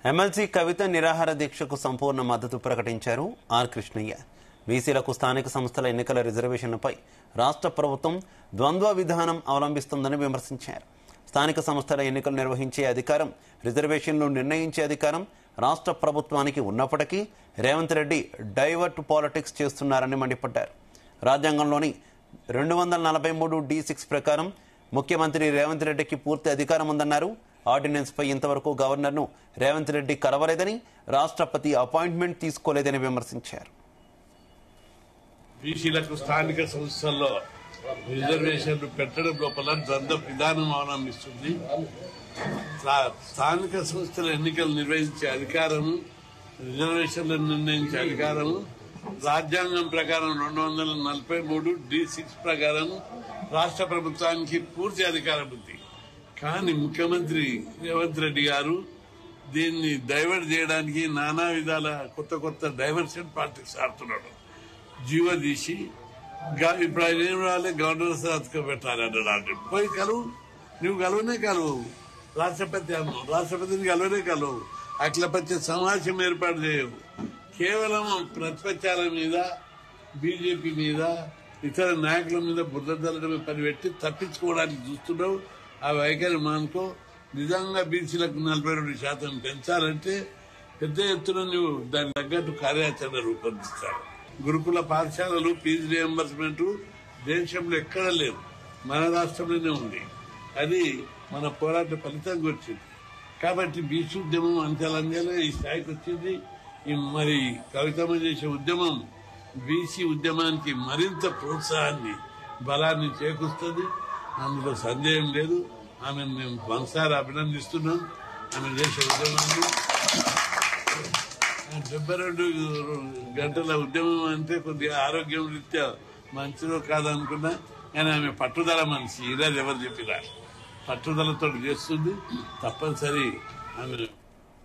MLC కవిత నిరాహార దీక్షకు సంపూర్ణ మద్దతు ప్రకటించారు ఆర్ కృష్ణయ్య. బీసీలకు స్థానిక సంస్థల ఎన్నికల రిజర్వేషన్లపై రాష్ట్ర ప్రభుత్వం ద్వంద్వ విధానం అవలంబిస్తుందని విమర్శించారు. స్థానిక సంస్థల ఎన్నికలు నిర్వహించే అధికారం, రిజర్వేషన్లు నిర్ణయించే అధికారం రాష్ట్ర ప్రభుత్వానికి ఉన్నప్పటికీ రేవంత్ రెడ్డి డైవర్ట్ పాలిటిక్స్ చేస్తున్నారని మండిపడ్డారు. రాజ్యాంగంలోని 243(d)(6) ప్రకారం ముఖ్యమంత్రి రేవంత్ రెడ్డికి పూర్తి అధికారం ఉందన్నారు. ఆర్డినెన్స్ పై ఇంతవరకు గవర్నర్ను రేవంత్ రెడ్డి కలవలేదని, రాష్ట్రపతి అపాయింట్మెంట్ తీసుకోలేదని విమర్శించారు. బీసీలకు స్థానిక సంస్థల్లో రిజర్వేషన్లు పెట్టడం లోపల ద్వంద్వ విధానం అవలంబిస్తుంది. స్థానిక సంస్థల ఎన్నికలు నిర్వహించే అధికారము, రిజర్వేషన్లు నిర్ణయించే అధికారము రాజ్యాంగం ప్రకారం 243(d)(6) ప్రకారం రాష్ట్ర ప్రభుత్వానికి పూర్తి అధికారం ఉంది. కానీ ముఖ్యమంత్రి రేవంత్ రెడ్డి గారు దీన్ని డైవర్ట్ చేయడానికి నానా విధాల కొత్త డైవర్షన్ పాలిటిక్స్ ఆడుతున్నాడు. జీవో తీసి ఇప్పుడు ఆయన ఏం రాలే, గవర్నర్ సంతకం పెట్టాలి అన్నాడు. పోయి కలువు, నువ్వు కలువనే కలువు, రాష్ట్రపతిని కలవనే కలువు, అఖిలపక్ష సమావేశం ఏర్పాటు చేయవు. కేవలం ప్రతిపక్షాల మీద, బీజేపీ మీద, ఇతర నాయకుల మీద బురద జల్లడమే పనిపెట్టి తప్పించుకోవడానికి చూస్తున్నావు. ఆ వైఖరి మానుకో. నిజంగా బీసీలకు 42% పెంచాలంటే పెద్ద ఎత్తున నువ్వు దానికి తగ్గట్టు కార్యాచరణ రూపొందిస్తావు. గురుకుల పాఠశాలలు ఫీజు రియంబర్స్మెంట్ దేశంలో ఎక్కడ లేదు, మన రాష్ట్రంలోనే ఉంది. అది మన పోరాట ఫలితంగా వచ్చింది. కాబట్టి బీసీ ఉద్యమం అంచెలంచెలే ఈ స్థాయికి వచ్చింది. మరి కవితమ్మ చేసే ఉద్యమం బీసీ ఉద్యమానికి మరింత ప్రోత్సాహాన్ని, బలాన్ని చేకూరుస్తుంది. అందులో సందేహం లేదు. ఆమెను మేము మనసారా అభినందిస్తున్నాం. ఆమె చేసే ఉద్యమాన్ని 72 గంటల ఉద్యమం అంటే కొద్దిగా ఆరోగ్యం రీత్యా మంచిదో కాదనుకున్నా, కానీ ఆమె పట్టుదల మనిషి. ఈరోజు ఎవరు చెప్పిరా, పట్టుదలతో చేస్తుంది. తప్పనిసరి ఆమె